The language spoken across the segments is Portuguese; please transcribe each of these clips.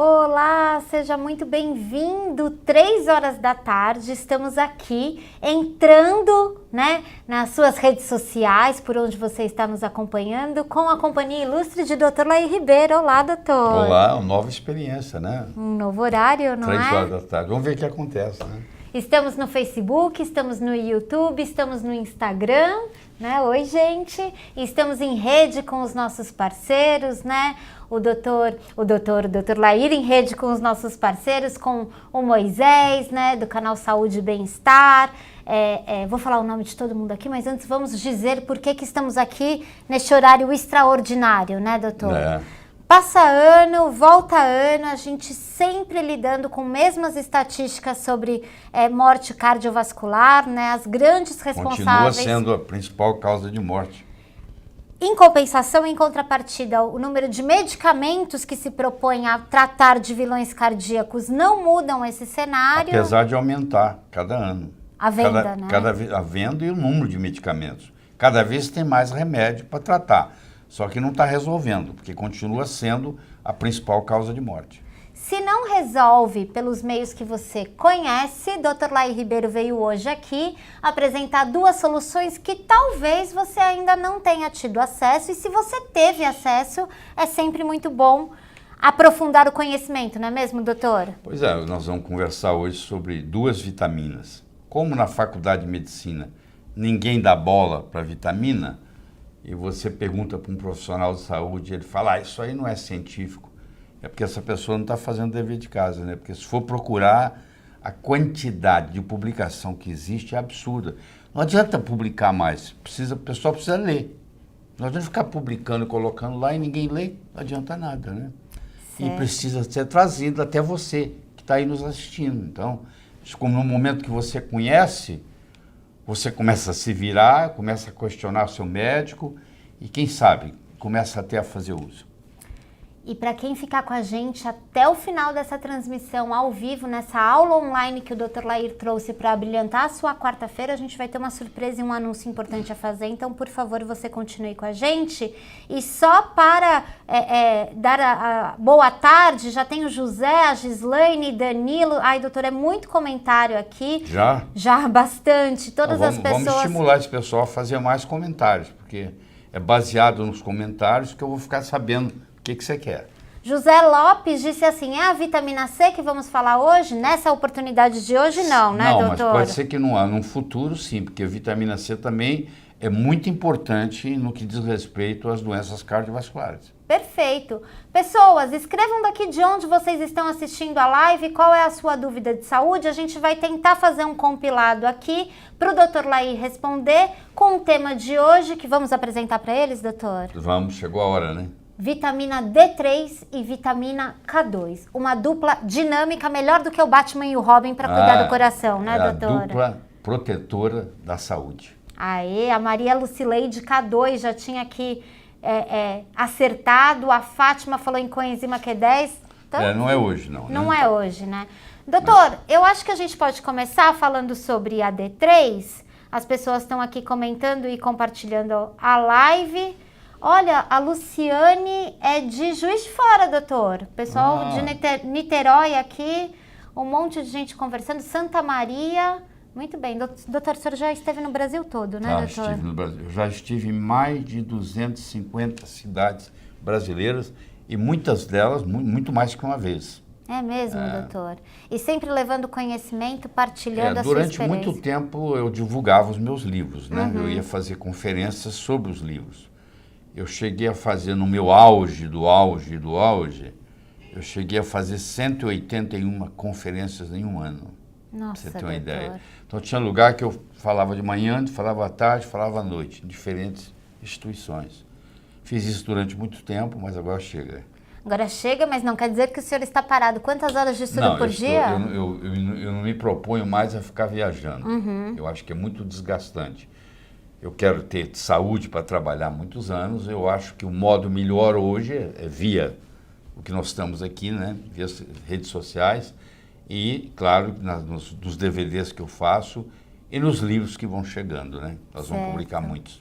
Olá, seja muito bem-vindo. 3 horas da tarde, estamos aqui entrando, nas suas redes sociais, por onde você está nos acompanhando, com a companhia ilustre de Dr. Laí Ribeiro. Olá, doutor. Olá, uma nova experiência, né? Um novo horário, não 3 horas da tarde. Vamos ver o que acontece, né? Estamos no Facebook, estamos no YouTube, estamos no Instagram, né? Oi, gente! E estamos em rede com os nossos parceiros, né? O doutor Laí em rede com os nossos parceiros, com o Moisés, né? Do canal Saúde e Bem-Estar. Vou falar o nome de todo mundo aqui, mas antes vamos dizer por que estamos aqui neste horário extraordinário, né, doutor? Passa ano, volta ano, a gente sempre lidando com mesmas estatísticas sobre morte cardiovascular, né? As grandes responsáveis... Continua sendo a principal causa de morte. Em compensação, em contrapartida, o número de medicamentos que se propõem a tratar de vilões cardíacos não mudam esse cenário. Apesar de aumentar cada ano. A venda, né? A venda e o número de medicamentos. Cada vez tem mais remédio para tratar. Só que não está resolvendo, porque continua sendo a principal causa de morte. Se não resolve pelos meios que você conhece, Dr. Laí Ribeiro veio hoje aqui apresentar 2 soluções que talvez você ainda não tenha tido acesso. E se você teve acesso, é sempre muito bom aprofundar o conhecimento, não é mesmo, doutor? Pois é, nós vamos conversar hoje sobre 2 vitaminas. Como na faculdade de medicina ninguém dá bola para vitamina, e você pergunta para um profissional de saúde, ele fala, isso aí não é científico. É porque essa pessoa não está fazendo dever de casa, né? Porque se for procurar, a quantidade de publicação que existe é absurda. Não adianta publicar mais, o pessoal precisa ler. Não adianta ficar publicando e colocando lá e ninguém lê, não adianta nada, né? Certo. E precisa ser trazido até você, que está aí nos assistindo. Então, como no momento que você conhece, você começa a se virar, começa a questionar o seu médico e, quem sabe, começa até a fazer uso. E para quem ficar com a gente até o final dessa transmissão ao vivo, nessa aula online que o Dr. Laí trouxe para brilhantar a sua quarta-feira, a gente vai ter uma surpresa e um anúncio importante a fazer. Então, por favor, você continue com a gente. E só para dar a boa tarde, já tem o José, a Gislaine, Danilo. Ai, doutor, é muito comentário aqui. Já? Já, bastante. Todas as pessoas... Vamos estimular esse pessoal a fazer mais comentários, porque é baseado nos comentários que eu vou ficar sabendo o que você quer. José Lopes disse assim, é a vitamina C que vamos falar hoje? Nessa oportunidade de hoje não, né, doutor? Não, mas pode ser que num futuro sim, porque a vitamina C também é muito importante no que diz respeito às doenças cardiovasculares. Perfeito. Pessoas, escrevam daqui de onde vocês estão assistindo a live, qual é a sua dúvida de saúde. A gente vai tentar fazer um compilado aqui para o Dr. Laí responder com o tema de hoje, que vamos apresentar para eles, doutor? Vamos, chegou a hora, né? Vitamina D3 e vitamina K2. Uma dupla dinâmica, melhor do que o Batman e o Robin para cuidar do coração, né, doutora? A dupla protetora da saúde. Aê, a Maria Lucileide K2 já tinha aqui acertado. A Fátima falou em coenzima Q10. Então, não é hoje, não. Não é hoje, né? Doutor, eu acho que a gente pode começar falando sobre a D3. As pessoas estão aqui comentando e compartilhando a live. Olha, a Luciane é de Juiz de Fora, doutor. Pessoal de Niterói aqui, um monte de gente conversando. Santa Maria, muito bem. Doutor, o senhor já esteve no Brasil todo, né, doutor? Já estive no Brasil. Eu já estive em mais de 250 cidades brasileiras e muitas delas muito mais que uma vez. É mesmo, doutor? E sempre levando conhecimento, partilhando a sua experiência. Durante muito tempo eu divulgava os meus livros, né? Eu ia fazer conferências sobre os livros. Eu cheguei a fazer, no meu auge, eu cheguei a fazer 181 conferências em um ano. Nossa, pra você ter uma ideia. Então tinha lugar que eu falava de manhã, falava à tarde, falava à noite, em diferentes instituições. Fiz isso durante muito tempo, mas agora chega. Agora chega, mas não quer dizer que o senhor está parado. Quantas horas de estudo por dia? Eu não me proponho mais a ficar viajando. Eu acho que é muito desgastante. Eu quero ter saúde para trabalhar muitos anos. Eu acho que o modo melhor hoje é via o que nós estamos aqui, né? Via redes sociais e, claro, nos DVDs que eu faço e nos livros que vão chegando, né? Nós vamos publicar muitos.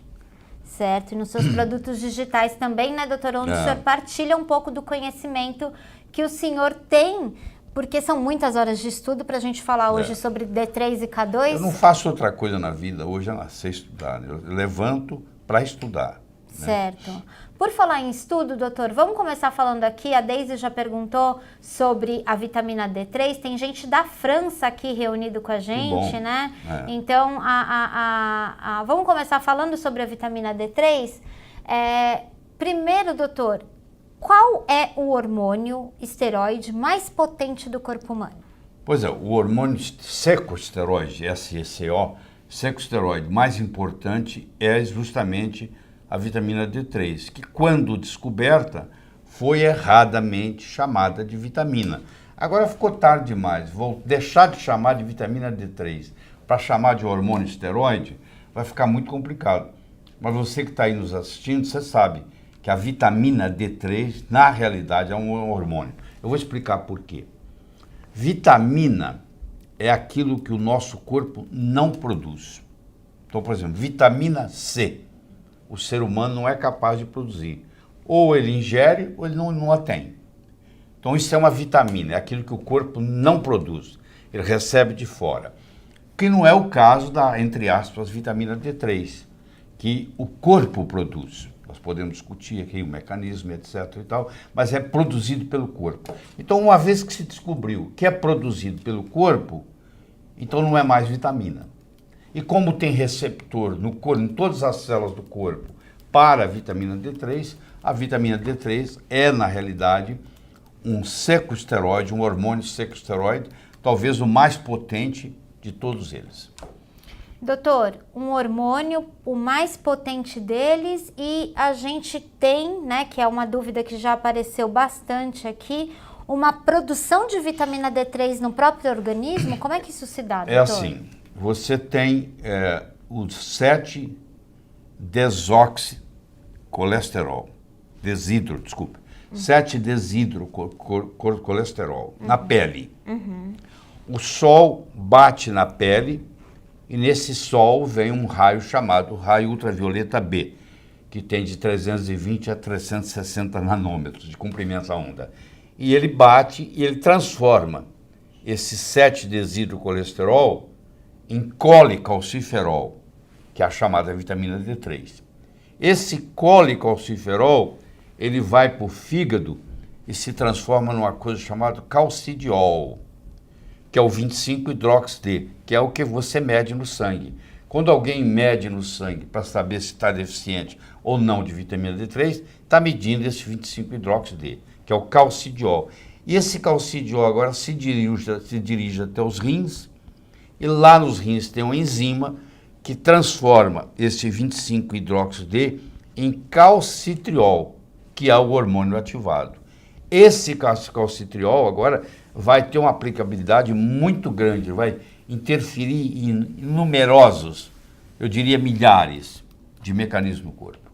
Certo, e nos seus produtos digitais também, né, doutor? Onde o senhor partilha um pouco do conhecimento que o senhor tem, porque são muitas horas de estudo para a gente falar hoje sobre D3 e K2. Eu não faço outra coisa na vida, hoje eu sei estudar, eu levanto para estudar. Certo. Né? Por falar em estudo, doutor, vamos começar falando aqui, a Deise já perguntou sobre a vitamina D3, tem gente da França aqui reunido com a gente, né? Então, vamos começar falando sobre a vitamina D3. Primeiro, doutor, qual é o hormônio esteroide mais potente do corpo humano? Pois é, o hormônio secosteroide, SECO, secosteroide mais importante é justamente a vitamina D3, que quando descoberta foi erradamente chamada de vitamina. Agora ficou tarde demais, vou deixar de chamar de vitamina D3 para chamar de hormônio esteroide, vai ficar muito complicado. Mas você que está aí nos assistindo, você sabe que a vitamina D3, na realidade, é um hormônio. Eu vou explicar por quê. Vitamina é aquilo que o nosso corpo não produz. Então, por exemplo, vitamina C. O ser humano não é capaz de produzir. Ou ele ingere ou ele não a tem. Então isso é uma vitamina, é aquilo que o corpo não produz. Ele recebe de fora. Que não é o caso da, entre aspas, vitamina D3, que o corpo produz. Nós podemos discutir aqui o mecanismo, etc. e tal, mas é produzido pelo corpo. Então, uma vez que se descobriu que é produzido pelo corpo, então não é mais vitamina. E como tem receptor no corpo, em todas as células do corpo para a vitamina D3, a vitamina D3 é, na realidade, um secosteroide, um hormônio secosteroide, talvez o mais potente de todos eles. Doutor, um hormônio, o mais potente deles, e a gente tem, né, que é uma dúvida que já apareceu bastante aqui, uma produção de vitamina D3 no próprio organismo? Como é que isso se dá, doutor? É assim. Você tem o 7-desoxicolesterol, 7-desidrocolesterol na pele. O sol bate na pele e nesse sol vem um raio chamado raio ultravioleta B, que tem de 320 a 360 nanômetros de comprimento da onda. E ele bate e ele transforma esse 7-desidrocolesterol em colecalciferol, que é a chamada vitamina D3. Esse colecalciferol, ele vai para o fígado e se transforma numa coisa chamada calcidiol, que é o 25-hidroxid, que é o que você mede no sangue. Quando alguém mede no sangue para saber se está deficiente ou não de vitamina D3, está medindo esse 25-hidroxid, que é o calcidiol. E esse calcidiol agora se dirige até os rins, e lá nos rins tem uma enzima que transforma esse 25-hidroxid em calcitriol, que é o hormônio ativado. Esse calcitriol agora vai ter uma aplicabilidade muito grande, vai interferir em numerosos, eu diria milhares, de mecanismos no corpo.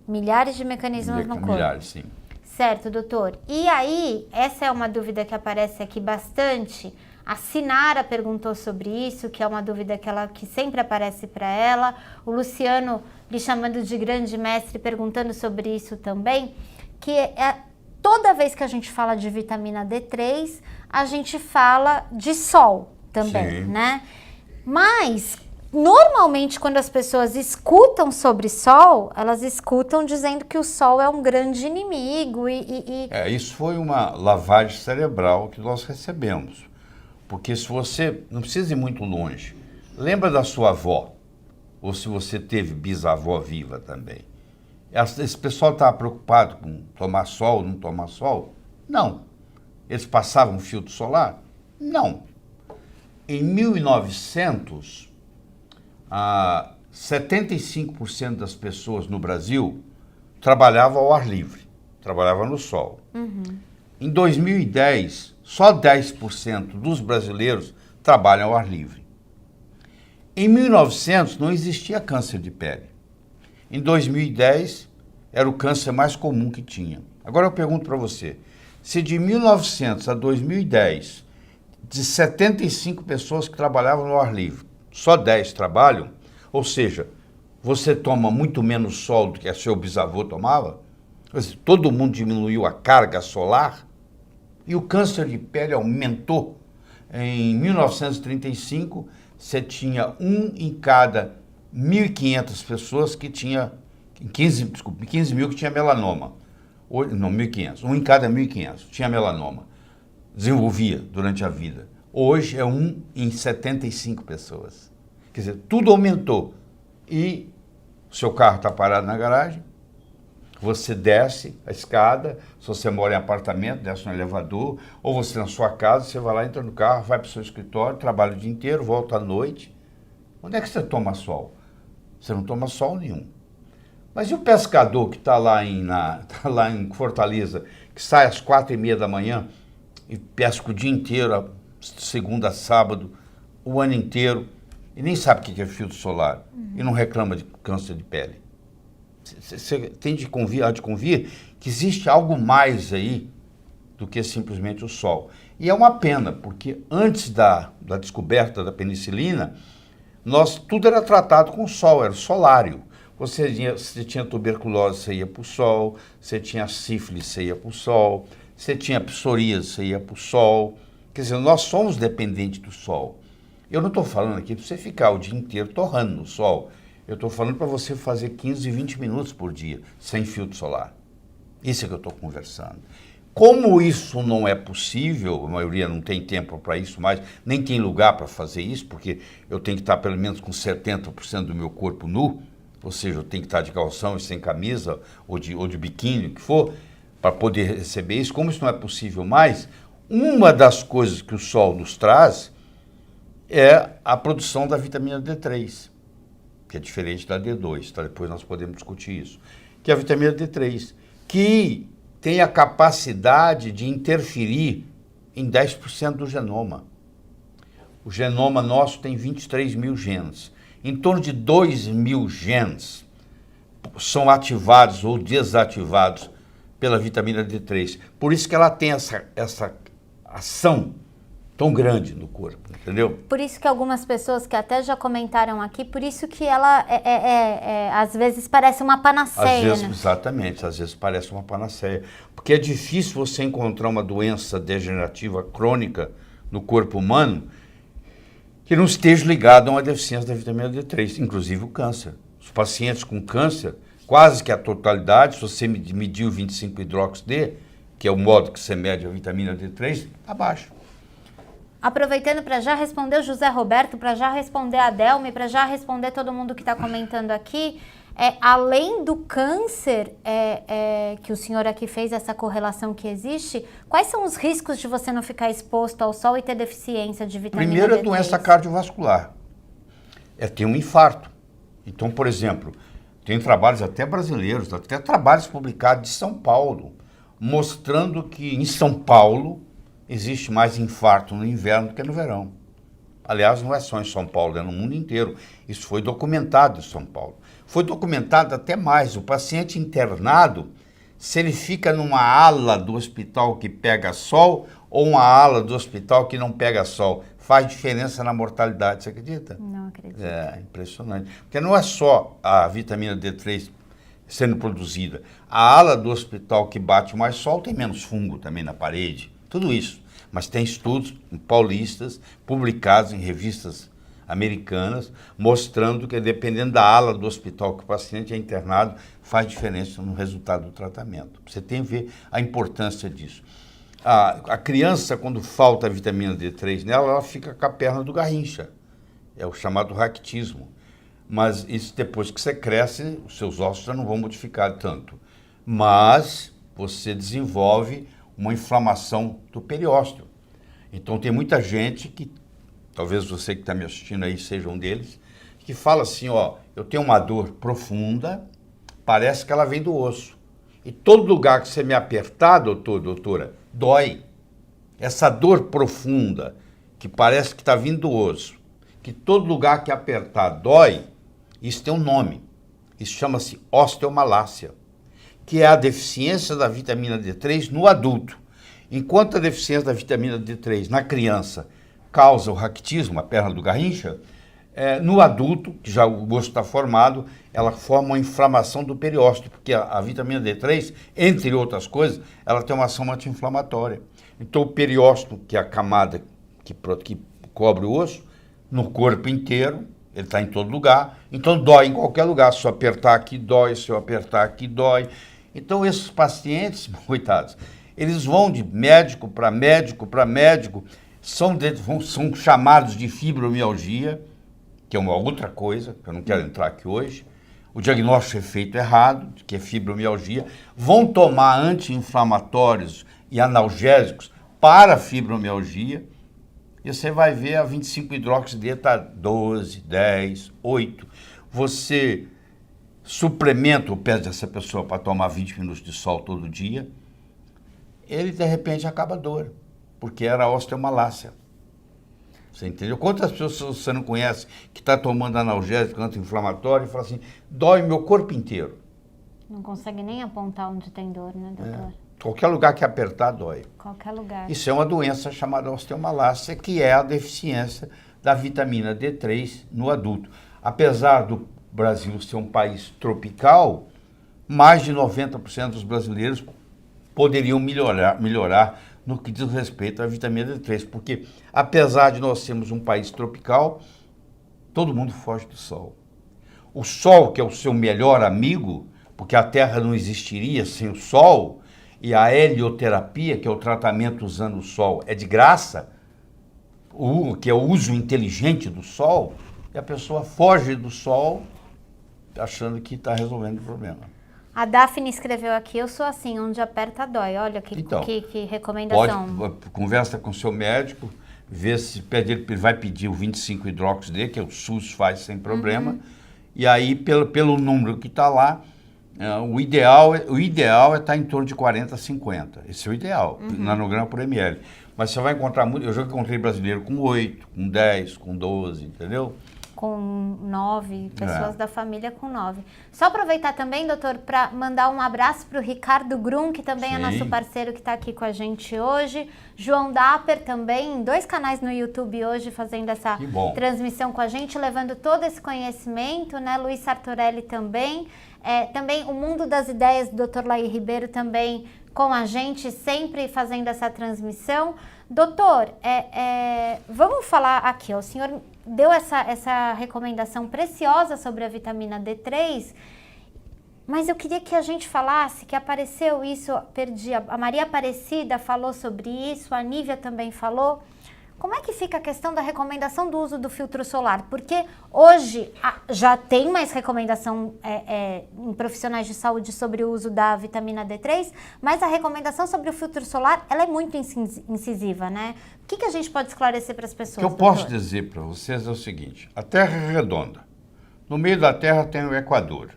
Milhares de mecanismos no corpo? Milhares, sim. Certo, doutor. E aí, essa é uma dúvida que aparece aqui bastante. A Sinara perguntou sobre isso, que é uma dúvida que sempre aparece para ela. O Luciano, lhe chamando de grande mestre, perguntando sobre isso também, que toda vez que a gente fala de vitamina D3, a gente fala de sol também, né? Mas, normalmente, quando as pessoas escutam sobre sol, elas escutam dizendo que o sol é um grande inimigo isso foi uma lavagem cerebral que nós recebemos. Porque se você, não precisa ir muito longe, lembra da sua avó, ou se você teve bisavó viva também. Esse pessoal estava preocupado com tomar sol ou não tomar sol? Não. Eles passavam filtro solar? Não. Em 1900, 75% das pessoas no Brasil trabalhavam ao ar livre, trabalhavam no sol. Em 2010, só 10% dos brasileiros trabalham ao ar livre. Em 1900 não existia câncer de pele. Em 2010 era o câncer mais comum que tinha. Agora eu pergunto para você, se de 1900 a 2010, de 75 pessoas que trabalhavam no ar livre, só 10 trabalham, ou seja, você toma muito menos sol do que seu bisavô tomava. Todo mundo diminuiu a carga solar e o câncer de pele aumentou. Em 1935, você tinha 1 em cada 1.500 pessoas que tinha, 15 mil que tinha melanoma. Não, 1.500. 1 em cada 1.500 tinha melanoma. Desenvolvia durante a vida. Hoje é 1 em 75 pessoas. Quer dizer, tudo aumentou. E o seu carro está parado na garagem, você desce a escada, se você mora em apartamento, desce no elevador, ou você na sua casa, você vai lá, entra no carro, vai para o seu escritório, trabalha o dia inteiro, volta à noite. Onde é que você toma sol? Você não toma sol nenhum. Mas e o pescador que está lá em Fortaleza, que sai às 4h30 da manhã e pesca o dia inteiro, segunda a sábado, o ano inteiro, e nem sabe o que é filtro solar, e não reclama de câncer de pele? Você tem de convir que existe algo mais aí do que simplesmente o sol. E é uma pena, porque antes da descoberta da penicilina, tudo era tratado com sol, era solário. Você tinha tuberculose, você ia para o sol, você tinha sífilis, você ia para o sol, você tinha psoríase, você ia para o sol. Quer dizer, nós somos dependentes do sol. Eu não estou falando aqui para você ficar o dia inteiro torrando no sol. Eu estou falando para você fazer 15, 20 minutos por dia, sem filtro solar. Isso é que eu estou conversando. Como isso não é possível, a maioria não tem tempo para isso mais, nem tem lugar para fazer isso, porque eu tenho que estar pelo menos com 70% do meu corpo nu, ou seja, eu tenho que estar de calção e sem camisa, ou de biquíni, o que for, para poder receber isso. Como isso não é possível mais, uma das coisas que o sol nos traz é a produção da vitamina D3. Que é diferente da D2, tá? Depois nós podemos discutir isso, que é a vitamina D3, que tem a capacidade de interferir em 10% do genoma. O genoma nosso tem 23 mil genes. Em torno de 2 mil genes são ativados ou desativados pela vitamina D3. Por isso que ela tem essa ação tão grande no corpo, entendeu? Por isso que algumas pessoas que até já comentaram aqui, por isso que ela às vezes parece uma panaceia, às vezes, né? Exatamente, às vezes parece uma panaceia. Porque é difícil você encontrar uma doença degenerativa crônica no corpo humano que não esteja ligada a uma deficiência da vitamina D3, inclusive o câncer. Os pacientes com câncer, quase que a totalidade, se você medir o 25-hidroxi-D, que é o modo que você mede a vitamina D3, abaixo. Aproveitando para já responder o José Roberto, para já responder a Delme, para já responder todo mundo que está comentando aqui, além do câncer que o senhor aqui fez, essa correlação que existe, quais são os riscos de você não ficar exposto ao sol e ter deficiência de vitamina D3? Primeiro é doença cardiovascular, é ter um infarto. Então, por exemplo, tem trabalhos até brasileiros, até trabalhos publicados de São Paulo, mostrando que em São Paulo existe mais infarto no inverno do que no verão. Aliás, não é só em São Paulo, é no mundo inteiro. Isso foi documentado em São Paulo. Foi documentado até mais. O paciente internado, se ele fica numa ala do hospital que pega sol ou uma ala do hospital que não pega sol, faz diferença na mortalidade, você acredita? Não acredito. É impressionante. Porque não é só a vitamina D3 sendo produzida. A ala do hospital que bate mais sol tem menos fungo também na parede. Tudo isso, mas tem estudos paulistas publicados em revistas americanas mostrando que dependendo da ala do hospital que o paciente é internado, faz diferença no resultado do tratamento. Você tem que ver a importância disso. A criança, quando falta a vitamina D3 nela, ela fica com a perna do garrincha. É o chamado raquitismo. Mas isso depois que você cresce, os seus ossos já não vão modificar tanto. Mas você desenvolve uma inflamação do periósteo. Então tem muita gente que, talvez você que está me assistindo aí seja um deles, que fala assim, eu tenho uma dor profunda, parece que ela vem do osso. E todo lugar que você me apertar, doutora, dói. Essa dor profunda, que parece que está vindo do osso, que todo lugar que apertar dói, isso tem um nome. Isso chama-se osteomalácia, que é a deficiência da vitamina D3 no adulto. Enquanto a deficiência da vitamina D3 na criança causa o raquitismo, a perna do garrincha, No adulto, que já o osso está formado, ela forma uma inflamação do periósteo, porque a vitamina D3, entre outras coisas, ela tem uma ação anti-inflamatória. Então o periósteo, que é a camada que cobre o osso, no corpo inteiro, ele está em todo lugar, então dói em qualquer lugar. Se eu apertar aqui, dói, se eu apertar aqui, dói. Então esses pacientes, coitados, eles vão de médico para médico para médico, são chamados de fibromialgia, que é uma outra coisa, que eu não quero entrar aqui hoje. O diagnóstico é feito errado, que é fibromialgia. Vão tomar anti-inflamatórios e analgésicos para fibromialgia. E você vai ver a 25-hidroxid está 12, 10, 8. Você suplementa o pé dessa pessoa para tomar 20 minutos de sol todo dia, ele de repente acaba a dor, porque era osteomalácia. Você entendeu? Quantas pessoas você não conhece que está tomando analgésico anti-inflamatório e fala assim, dói meu corpo inteiro? Não consegue nem apontar onde tem dor, né, doutor? Qualquer lugar que apertar, dói. Qualquer lugar. Isso é uma doença chamada osteomalácia, que é a deficiência da vitamina D3 no adulto. Apesar do Brasil ser um país tropical, mais de 90% dos brasileiros poderiam melhorar no que diz respeito à vitamina D3, porque apesar de nós sermos um país tropical, todo mundo foge do sol. O sol, que é o seu melhor amigo, porque a Terra não existiria sem o sol, e a helioterapia, que é o tratamento usando o sol, é de graça, que é o uso inteligente do sol, e a pessoa foge do sol achando que está resolvendo o problema. A Daphne escreveu aqui, eu sou assim, onde aperta dói. Olha que recomendação. Conversa com o seu médico, vê se ele vai pedir o 25-hidroxid, que o SUS faz sem problema, e aí pelo número que está lá, o ideal é estar em torno de 40 a 50. Esse é o ideal, nanograma por ml. Mas você vai encontrar muito, eu já encontrei brasileiro com 8, com 10, com 12, entendeu? Com 9, pessoas da família com 9. Só aproveitar também, doutor, para mandar um abraço para o Ricardo Grum, que também é nosso parceiro que está aqui com a gente hoje. João Dapper também, em 2 canais no YouTube hoje, fazendo essa transmissão com a gente, levando todo esse conhecimento, né? Luiz Sartorelli também. Também o Mundo das Ideias do Dr. Laí Ribeiro também com a gente, sempre fazendo essa transmissão. Doutor, vamos falar aqui, ó, o senhor deu essa recomendação preciosa sobre a vitamina D3, mas eu queria que a gente falasse que apareceu isso, a Maria Aparecida falou sobre isso, a Nívia também falou. Como é que fica a questão da recomendação do uso do filtro solar? Porque hoje já tem mais recomendação em profissionais de saúde sobre o uso da vitamina D3, mas a recomendação sobre o filtro solar, ela é muito incisiva, né? O que a gente pode esclarecer para as pessoas? O que eu posso dizer para vocês é o seguinte, a Terra é redonda. No meio da Terra tem o Equador.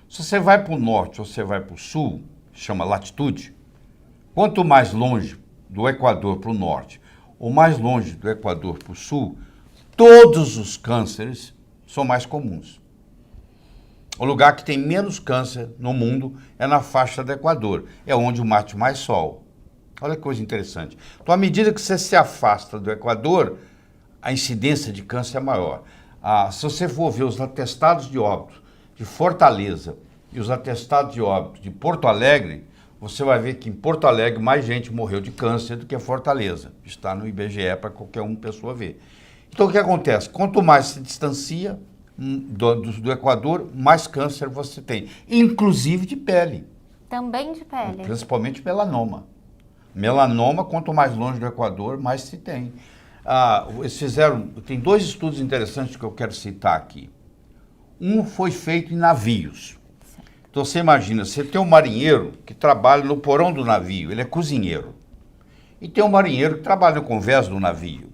Se você vai para o norte ou você vai para o sul, chama latitude, quanto mais longe do Equador para o norte, ou mais longe do Equador para o sul, todos os cânceres são mais comuns. O lugar que tem menos câncer no mundo é na faixa do Equador, é onde bate mais sol. Olha que coisa interessante. Então, à medida que você se afasta do Equador, a incidência de câncer é maior. Se você for ver os atestados de óbito de Fortaleza e os atestados de óbito de Porto Alegre, você vai ver que em Porto Alegre mais gente morreu de câncer do que em Fortaleza. Está no IBGE para qualquer pessoa ver. Então o que acontece? Quanto mais se distancia do Equador, mais câncer você tem. Inclusive de pele. Também de pele. Principalmente melanoma. Melanoma, quanto mais longe do Equador, mais se tem. Tem 2 estudos interessantes que eu quero citar aqui. Um foi feito em navios. Então você imagina, você tem um marinheiro que trabalha no porão do navio, ele é cozinheiro. E tem um marinheiro que trabalha no convés do navio.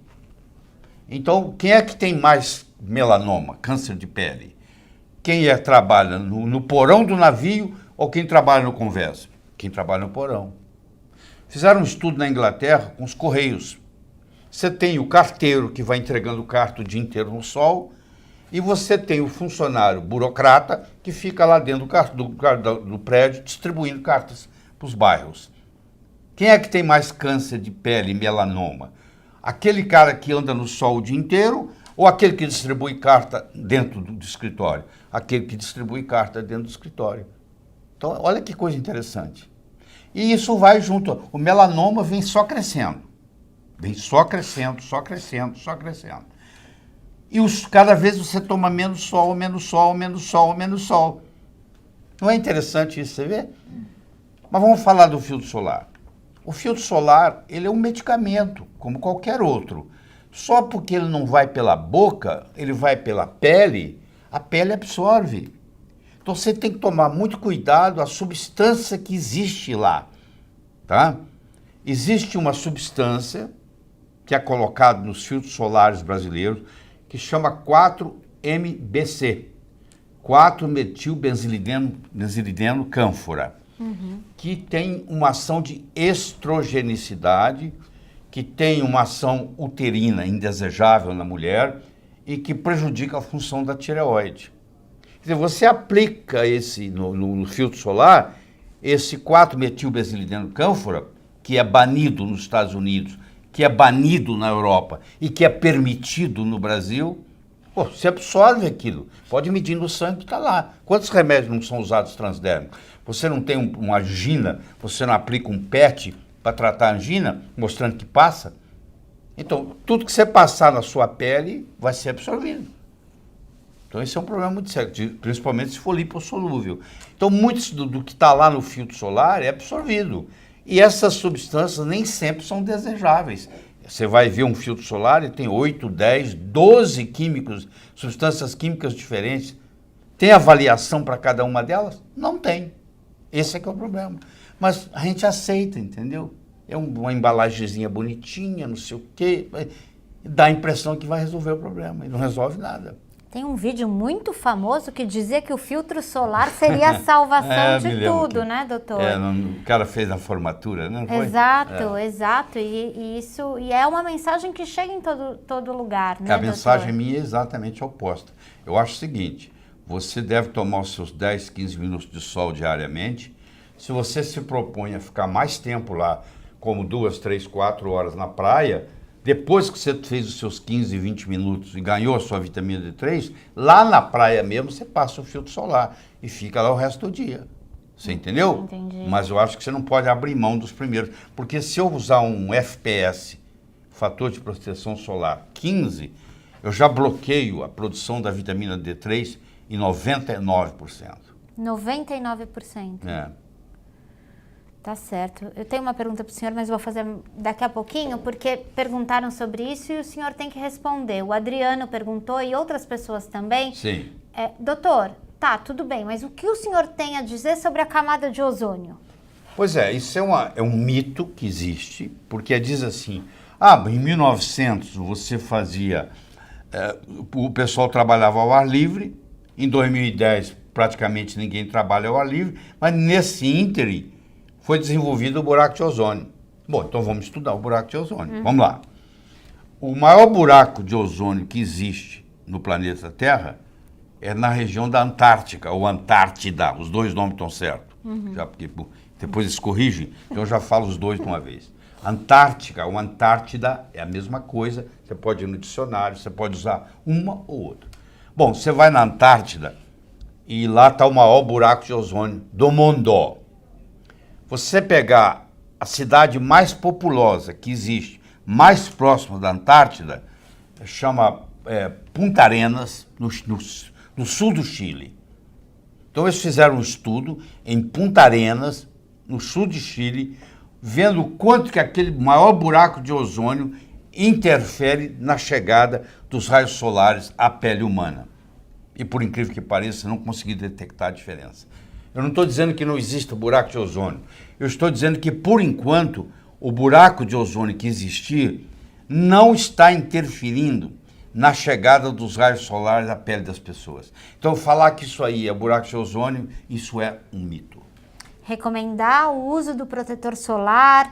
Então, quem é que tem mais melanoma, câncer de pele? Quem trabalha no porão do navio ou quem trabalha no convés? Quem trabalha no porão. Fizeram um estudo na Inglaterra com os correios. Você tem o carteiro que vai entregando carta o dia inteiro no sol, e você tem o funcionário burocrata que fica lá dentro do prédio distribuindo cartas para os bairros. Quem é que tem mais câncer de pele e melanoma? Aquele cara que anda no sol o dia inteiro Ou aquele que distribui carta dentro do escritório? Aquele que distribui carta dentro do escritório. Então, olha que coisa interessante. E isso vai junto. O melanoma vem só crescendo. Vem só crescendo, só crescendo, só crescendo. E cada vez você toma menos sol, menos sol, menos sol, menos sol. Não é interessante isso, você vê? Mas vamos falar do filtro solar. O filtro solar, ele é um medicamento, como qualquer outro. Só porque ele não vai pela boca, ele vai pela pele, a pele absorve. Então você tem que tomar muito cuidado a substância que existe lá, tá? Existe uma substância que é colocada nos filtros solares brasileiros que chama 4-MBC, 4-metilbenzilideno cânfora, que tem uma ação de estrogenicidade, que tem uma ação uterina indesejável na mulher e que prejudica a função da tireoide. Quer dizer, você aplica no filtro solar, esse 4-metilbenzilideno cânfora, que é banido nos Estados Unidos, que é banido na Europa e que é permitido no Brasil, pô, você absorve aquilo. Pode medir no sangue, está lá. Quantos remédios não são usados transdérmicos? Você não tem uma angina, você não aplica um PET para tratar a angina, mostrando que passa? Então, tudo que você passar na sua pele vai ser absorvido. Então, esse é um problema muito sério, principalmente se for lipossolúvel. Então, muito do que está lá no filtro solar é absorvido. E essas substâncias nem sempre são desejáveis. Você vai ver um filtro solar e tem 8, 10, 12 químicos, substâncias químicas diferentes. Tem avaliação para cada uma delas? Não tem. Esse é que é o problema. Mas a gente aceita, entendeu? É uma embalagenzinha bonitinha, não sei o quê. Dá a impressão que vai resolver o problema. E não resolve nada. Tem um vídeo muito famoso que dizia que o filtro solar seria a salvação de tudo, né, doutor? O cara fez na formatura, né? Exato, exato. E isso é uma mensagem que chega em todo lugar, né, A mensagem doutor? minha é exatamente oposta. Eu acho o seguinte, você deve tomar os seus 10, 15 minutos de sol diariamente. Se você se propõe a ficar mais tempo lá, como 2, 3, 4 horas na praia, depois que você fez os seus 15, 20 minutos e ganhou a sua vitamina D3, lá na praia mesmo você passa o filtro solar e fica lá o resto do dia. Você entendeu? Entendi. Mas eu acho que você não pode abrir mão dos primeiros. Porque se eu usar um FPS, fator de proteção solar, 15, eu já bloqueio a produção da vitamina D3 em 99%. 99%. É. Tá certo. Eu tenho uma pergunta para o senhor, mas vou fazer daqui a pouquinho, porque perguntaram sobre isso e o senhor tem que responder. O Adriano perguntou e outras pessoas também. Sim. Doutor, tá, tudo bem, mas o que o senhor tem a dizer sobre a camada de ozônio? Pois é, isso é um mito que existe, porque diz assim, em 1900 você fazia, o pessoal trabalhava ao ar livre, em 2010 praticamente ninguém trabalha ao ar livre, mas nesse ínterim foi desenvolvido o buraco de ozônio. Bom, então vamos estudar o buraco de ozônio. Vamos lá. O maior buraco de ozônio que existe no planeta Terra é na região da Antártica, ou Antártida. Os dois nomes estão certos. Já porque depois eles corrigem, então eu já falo os dois de uma vez. Antártica ou Antártida é a mesma coisa. Você pode ir no dicionário, você pode usar uma ou outra. Bom, você vai na Antártida e lá está o maior buraco de ozônio do mundo. Você pegar a cidade mais populosa que existe, mais próxima da Antártida, chama Punta Arenas, no sul do Chile. Então eles fizeram um estudo em Punta Arenas, no sul de Chile, vendo quanto que aquele maior buraco de ozônio interfere na chegada dos raios solares à pele humana. E por incrível que pareça, não consegui detectar a diferença. Eu não estou dizendo que não exista buraco de ozônio. Eu estou dizendo que, por enquanto, o buraco de ozônio que existir não está interferindo na chegada dos raios solares à pele das pessoas. Então, falar que isso aí é buraco de ozônio, isso é um mito. Recomendar o uso do protetor solar,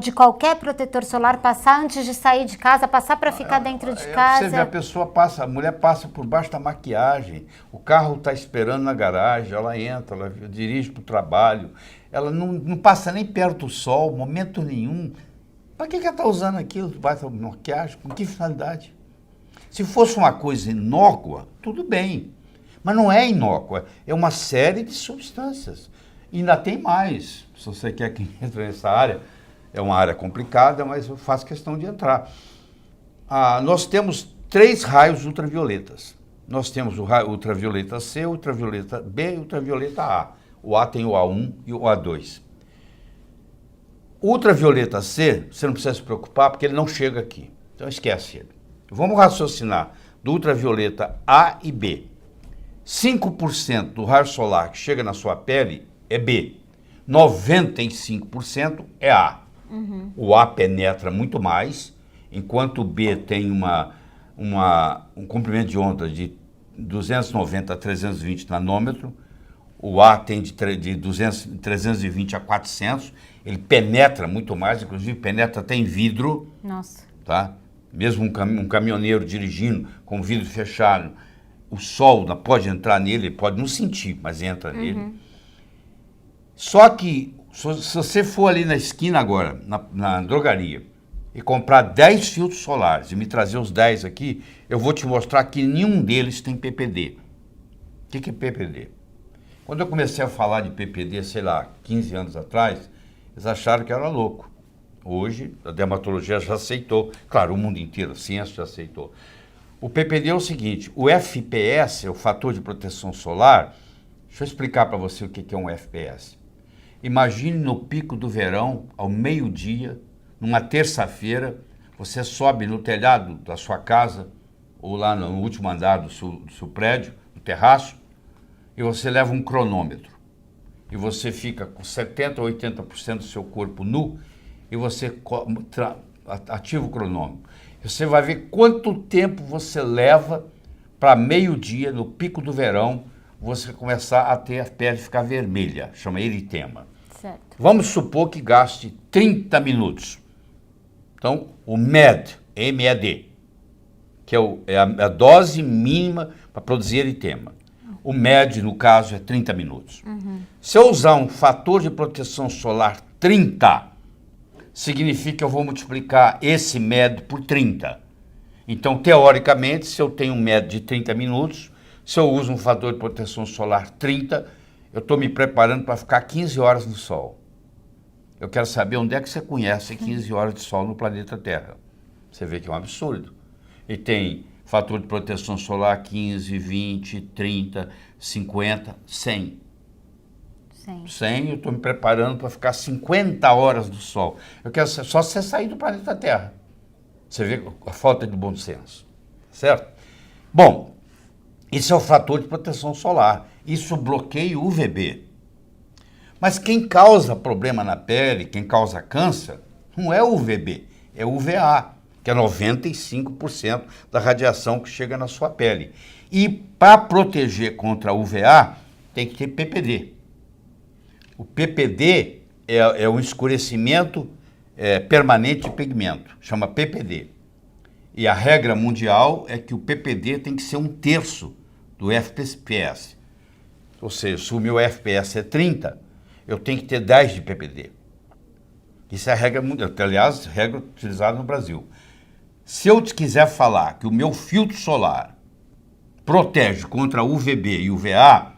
de qualquer protetor solar, passar antes de sair de casa, passar para ficar dentro de casa. Você vê, a mulher passa por baixo da maquiagem, o carro está esperando na garagem, ela entra, ela dirige para o trabalho, ela não passa nem perto do sol, momento nenhum. Para que ela está usando aquilo, debaixo da maquiagem? Com que finalidade? Se fosse uma coisa inócua, tudo bem. Mas não é inócua, é uma série de substâncias. E ainda tem mais. Se você quer que entre nessa área, é uma área complicada, mas eu faço questão de entrar. Nós temos 3 raios ultravioletas. Nós temos o raio ultravioleta C, o ultravioleta B e o ultravioleta A. O A tem o A1 e o A2. O ultravioleta C, você não precisa se preocupar, porque ele não chega aqui. Então esquece ele. Vamos raciocinar do ultravioleta A e B. 5% do raio solar que chega na sua pele é B. 95% é A. O A penetra muito mais, enquanto o B tem um comprimento de onda de 290 a 320 nanômetros, o A tem de 320 a 400, ele penetra muito mais, inclusive penetra até em vidro. Nossa. Tá? Mesmo um caminhoneiro dirigindo com o vidro fechado, o sol pode entrar nele, pode não sentir, mas entra nele. Só que, se você for ali na esquina agora, na drogaria, e comprar 10 filtros solares e me trazer os 10 aqui, eu vou te mostrar que nenhum deles tem PPD. O que é PPD? Quando eu comecei a falar de PPD, sei lá, 15 anos atrás, eles acharam que eu era louco. Hoje, a dermatologia já aceitou. Claro, o mundo inteiro, a ciência já aceitou. O PPD é o seguinte, o FPS, o fator de proteção solar, deixa eu explicar para você o que é um FPS. Imagine no pico do verão, ao meio-dia, numa terça-feira, você sobe no telhado da sua casa, ou lá no último andar do seu prédio, no terraço, e você leva um cronômetro. E você fica com 70% ou 80% do seu corpo nu, e você ativa o cronômetro. Você vai ver quanto tempo você leva para meio-dia, no pico do verão, você começar a ter a pele ficar vermelha, chama eritema. Certo. Vamos supor que gaste 30 minutos. Então, o MED, M-E-D, que é a dose mínima para produzir eritema. O MED, no caso, é 30 minutos. Se eu usar um fator de proteção solar 30, significa que eu vou multiplicar esse MED por 30. Então, teoricamente, se eu tenho um MED de 30 minutos, se eu uso um fator de proteção solar 30, eu estou me preparando para ficar 15 horas no sol. Eu quero saber onde é que você conhece 15 horas de sol no planeta Terra. Você vê que é um absurdo. E tem fator de proteção solar 15, 20, 30, 50, 100. 100, eu estou me preparando para ficar 50 horas do sol. Eu quero só você sair do planeta Terra. Você vê a falta de bom senso. Certo? Bom, isso é o fator de proteção solar. Isso bloqueia o UVB. Mas quem causa problema na pele, quem causa câncer, não é o UVB, é o UVA, que é 95% da radiação que chega na sua pele. E para proteger contra o UVA, tem que ter PPD. O PPD é um escurecimento permanente de pigmento, chama PPD. E a regra mundial é que o PPD tem que ser 1/3 do FPS. Ou seja, se o meu FPS é 30, eu tenho que ter 10 de PPD. Isso é a regra mundial, aliás, regra utilizada no Brasil. Se eu quiser falar que o meu filtro solar protege contra UVB e UVA,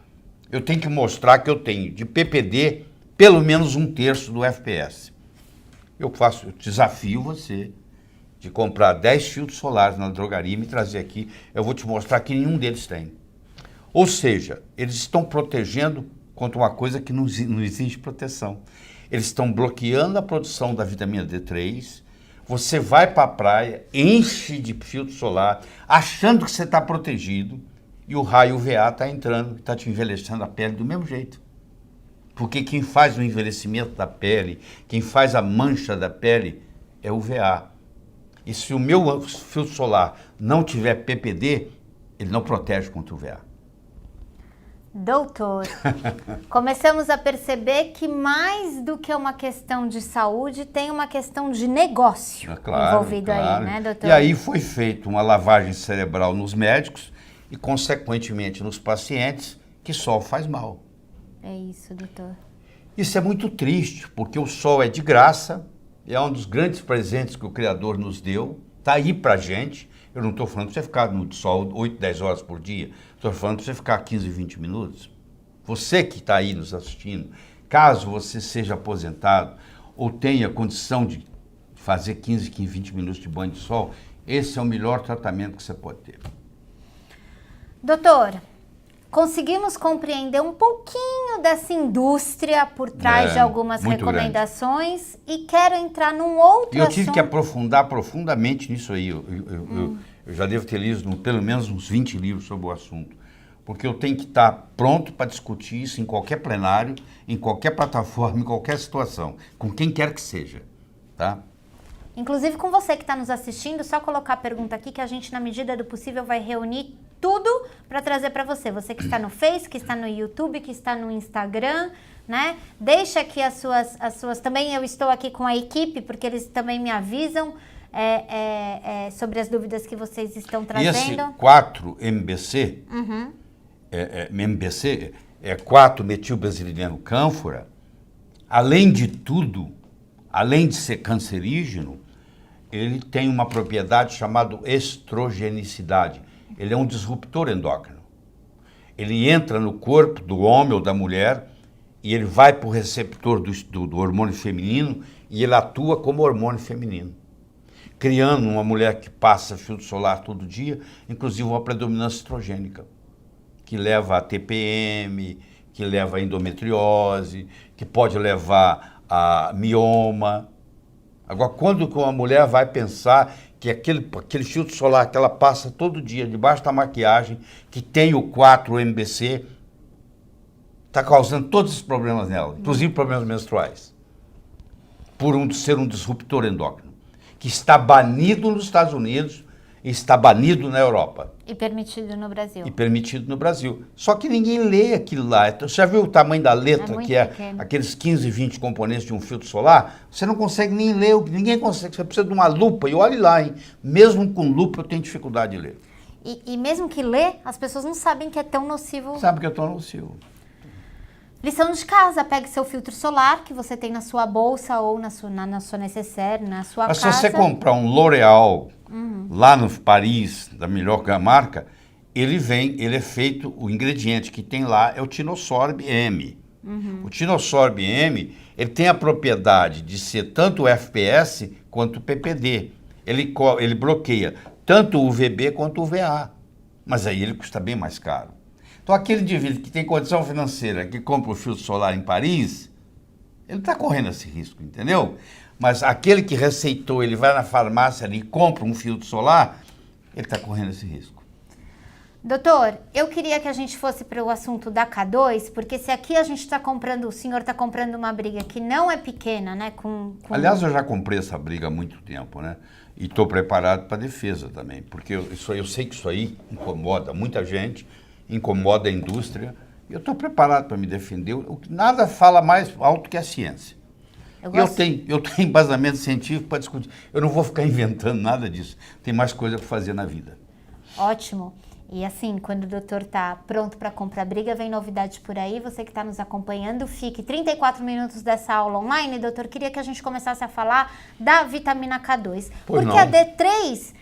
eu tenho que mostrar que eu tenho de PPD pelo menos 1/3 do FPS. Eu desafio você de comprar 10 filtros solares na drogaria e me trazer aqui, eu vou te mostrar que nenhum deles tem. Ou seja, eles estão protegendo contra uma coisa que não existe proteção. Eles estão bloqueando a produção da vitamina D3, você vai para a praia, enche de filtro solar, achando que você está protegido, e o raio UVA está entrando, está te envelhecendo a pele do mesmo jeito. Porque quem faz o envelhecimento da pele, quem faz a mancha da pele, é o UVA. E se o meu filtro solar não tiver PPD, ele não protege contra o UVA. Doutor, começamos a perceber que mais do que uma questão de saúde, tem uma questão de negócio envolvido aí, né, doutor? E aí foi feita uma lavagem cerebral nos médicos e, consequentemente, nos pacientes, que sol faz mal. É isso, doutor. Isso é muito triste, porque o sol é de graça, é um dos grandes presentes que o Criador nos deu, está aí pra gente, Eu não estou falando para você ficar no sol 8, 10 horas por dia. Estou falando para você ficar 15, 20 minutos. Você que está aí nos assistindo, caso você seja aposentado ou tenha condição de fazer 15, 20 minutos de banho de sol, esse é o melhor tratamento que você pode ter. Doutor, conseguimos compreender um pouquinho dessa indústria por trás de algumas recomendações e quero entrar num outro assunto. Eu tive que aprofundar profundamente nisso aí. Eu já devo ter lido pelo menos uns 20 livros sobre o assunto. Porque eu tenho que estar pronto para discutir isso em qualquer plenário, em qualquer plataforma, em qualquer situação, com quem quer que seja, tá? Inclusive com você que está nos assistindo, só colocar a pergunta aqui que a gente, na medida do possível, vai reunir tudo para trazer para você. Você que está no Face, que está no YouTube, que está no Instagram, né? Deixa aqui as suas... Também eu estou aqui com a equipe, porque eles também me avisam sobre as dúvidas que vocês estão trazendo. E esse 4-MBC, MBC, 4-metilbenzilideno cânfora, além de tudo, além de ser cancerígeno, ele tem uma propriedade chamada estrogenicidade. Ele é um disruptor endócrino. Ele entra no corpo do homem ou da mulher e ele vai para o receptor do hormônio feminino e ele atua como hormônio feminino, criando uma mulher que passa filtro solar todo dia, inclusive uma predominância estrogênica, que leva a TPM, que leva a endometriose, que pode levar a mioma. Agora, quando uma mulher vai pensar que aquele filtro solar que ela passa todo dia debaixo da maquiagem, que tem o 4-MBC, está causando todos esses problemas nela, inclusive problemas menstruais, por ser um disruptor endócrino, que está banido nos Estados Unidos e está banido na Europa. E permitido no Brasil. E permitido no Brasil. Só que ninguém lê aquilo lá. Você já viu o tamanho da letra, que é pequeno. Aqueles 15, 20 componentes de um filtro solar? Você não consegue nem ler, ninguém consegue. Você precisa de uma lupa. E olhe lá, hein? Mesmo com lupa eu tenho dificuldade de ler. E mesmo que lê, as pessoas não sabem que é tão nocivo. Sabe que é tão nocivo. Lição de casa, pegue seu filtro solar que você tem na sua bolsa ou na sua necessaire, na sua casa. Mas se você comprar um L'Oréal lá no Paris, da melhor marca, ele é feito, o ingrediente que tem lá é o Tinosorb M. O Tinosorb M, ele tem a propriedade de ser tanto o FPS quanto o PPD. Ele bloqueia tanto o UVB quanto o UVA, mas aí ele custa bem mais caro. Então, aquele indivíduo que tem condição financeira, que compra o filtro solar em Paris, ele está correndo esse risco, entendeu? Mas aquele que receitou, ele vai na farmácia ali e compra um filtro solar, ele está correndo esse risco. Doutor, eu queria que a gente fosse para o assunto da K2, porque se aqui a gente está comprando, o senhor está comprando uma briga que não é pequena, né? Aliás, eu já comprei essa briga há muito tempo, né? E estou preparado para a defesa também, porque eu sei que isso aí incomoda muita gente, incomoda a indústria, e eu estou preparado para me defender. Nada fala mais alto que a ciência. Eu tenho embasamento científico para discutir. Eu não vou ficar inventando nada disso. Tem mais coisa para fazer na vida. Ótimo. E assim, quando o doutor está pronto para comprar briga, vem novidade por aí. Você que está nos acompanhando, fique 34 minutos dessa aula online. Doutor, queria que a gente começasse a falar da vitamina K2. Pois porque não. A D3...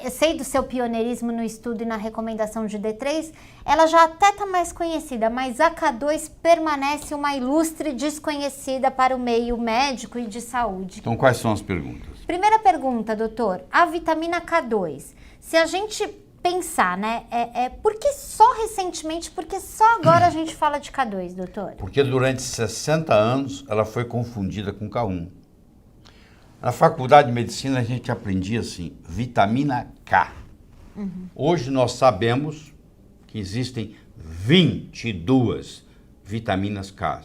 eu sei do seu pioneirismo no estudo e na recomendação de D3, ela já até está mais conhecida, mas a K2 permanece uma ilustre desconhecida para o meio médico e de saúde. Então, quais são as perguntas? Primeira pergunta, doutor, a vitamina K2, se a gente pensar, né, por que só recentemente, por que só agora a gente fala de K2, doutor? Porque durante 60 anos ela foi confundida com K1. Na faculdade de medicina a gente aprendia assim, vitamina K. Hoje nós sabemos que existem 22 vitaminas K,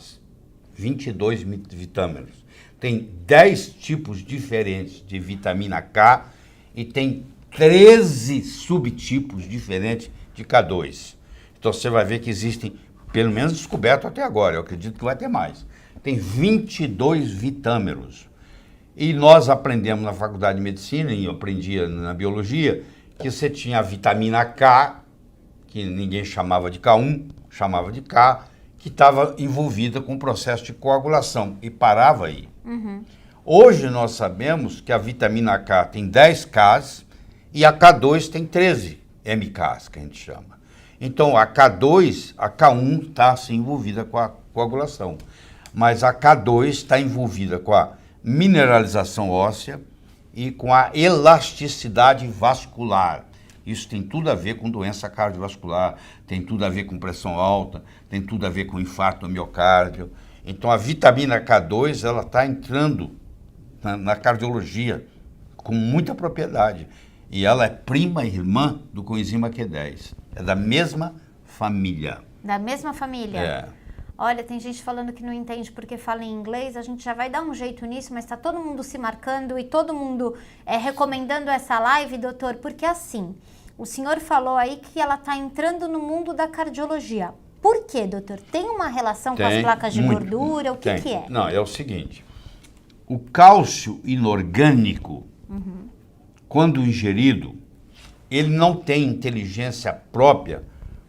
22 vitâminos. Tem 10 tipos diferentes de vitamina K e tem 13 subtipos diferentes de K2. Então você vai ver que existem, pelo menos descoberto até agora, eu acredito que vai ter mais. Tem 22 vitâminos. E nós aprendemos na faculdade de medicina, e eu aprendia na biologia, que você tinha a vitamina K, que ninguém chamava de K1, chamava de K, que estava envolvida com o processo de coagulação, e parava aí. Hoje nós sabemos que a vitamina K tem 10 Ks E a K2 tem 13 MKs, que a gente chama. Então, a K2, a K1 está assim, envolvida com a coagulação. Mas a K2 está envolvida com a mineralização óssea e com a elasticidade vascular. Isso tem tudo a ver com doença cardiovascular, tem tudo a ver com pressão alta, tem tudo a ver com infarto no miocárdio. Então, a vitamina K2, ela está entrando na cardiologia com muita propriedade. E ela é prima irmã do coenzima Q10. É da mesma família. Da mesma família? É. Olha, tem gente falando que não entende porque fala em inglês, a gente já vai dar um jeito nisso, mas está todo mundo se marcando e todo mundo recomendando essa live, doutor, porque assim, o senhor falou aí que ela está entrando no mundo da cardiologia. Por quê, doutor? Tem uma relação com as placas de gordura? O que é? Não, é o seguinte, o cálcio inorgânico, quando ingerido, ele não tem inteligência própria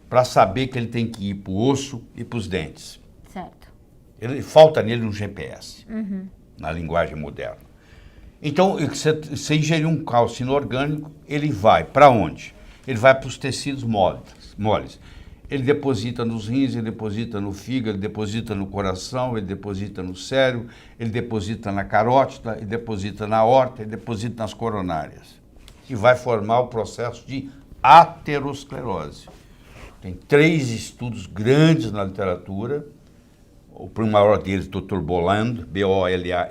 para saber que ele tem que ir para o osso e para os dentes. Certo. Falta nele um GPS, na linguagem moderna. Então, você ingerir um cálcio inorgânico, ele vai para onde? Ele vai para os tecidos moles. Ele deposita nos rins, ele deposita no fígado, ele deposita no coração, ele deposita no cérebro, ele deposita na carótida, ele deposita na aorta, ele deposita nas coronárias. E vai formar o processo de aterosclerose. Tem 3 estudos grandes na literatura. O maior deles, Dr. Boland, B-O-L-L-A-N-D,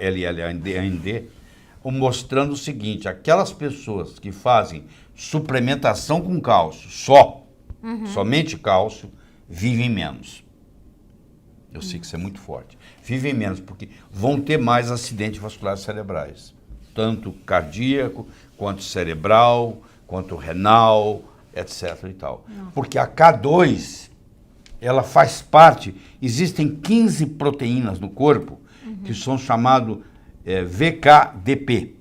mostrando o seguinte, aquelas pessoas que fazem suplementação com cálcio, somente cálcio, vivem menos. Eu sei que isso é muito forte. Vivem menos, porque vão ter mais acidentes vasculares cerebrais. Tanto cardíaco, quanto cerebral, quanto renal, etc. e tal. Porque a K2, ela faz parte, existem 15 proteínas no corpo que são chamadas VKDP.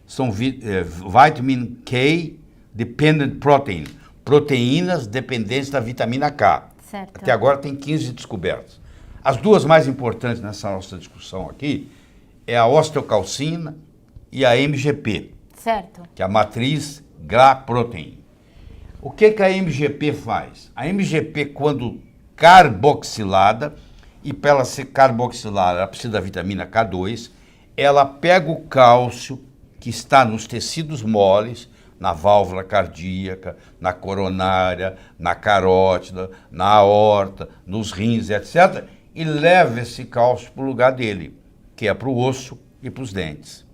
São Vitamin K Dependent Protein, proteínas dependentes da vitamina K. Certo. Até agora tem 15 descobertas. As duas mais importantes nessa nossa discussão aqui é a osteocalcina e a MGP, certo, que é a matriz GLA-protein. O que a MGP faz? A MGP, quando carboxilada, e para ela ser carboxilada, ela precisa da vitamina K2, ela pega o cálcio que está nos tecidos moles, na válvula cardíaca, na coronária, na carótida, na aorta, nos rins, etc., e leva esse cálcio para o lugar dele, que é para o osso e para os dentes.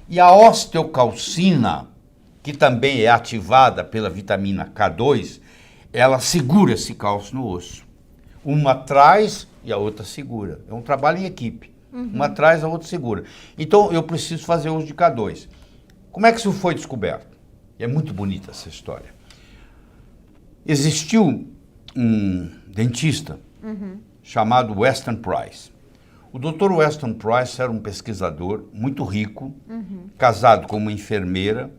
E a osteocalcina, que também é ativada pela vitamina K2, ela segura esse cálcio no osso. Uma traz e a outra segura. É um trabalho em equipe. Uma traz, a outra segura. Então, eu preciso fazer uso de K2. Como é que isso foi descoberto? É muito bonita essa história. Existiu um dentista chamado Weston Price. O Dr. Weston Price era um pesquisador muito rico, casado com uma enfermeira,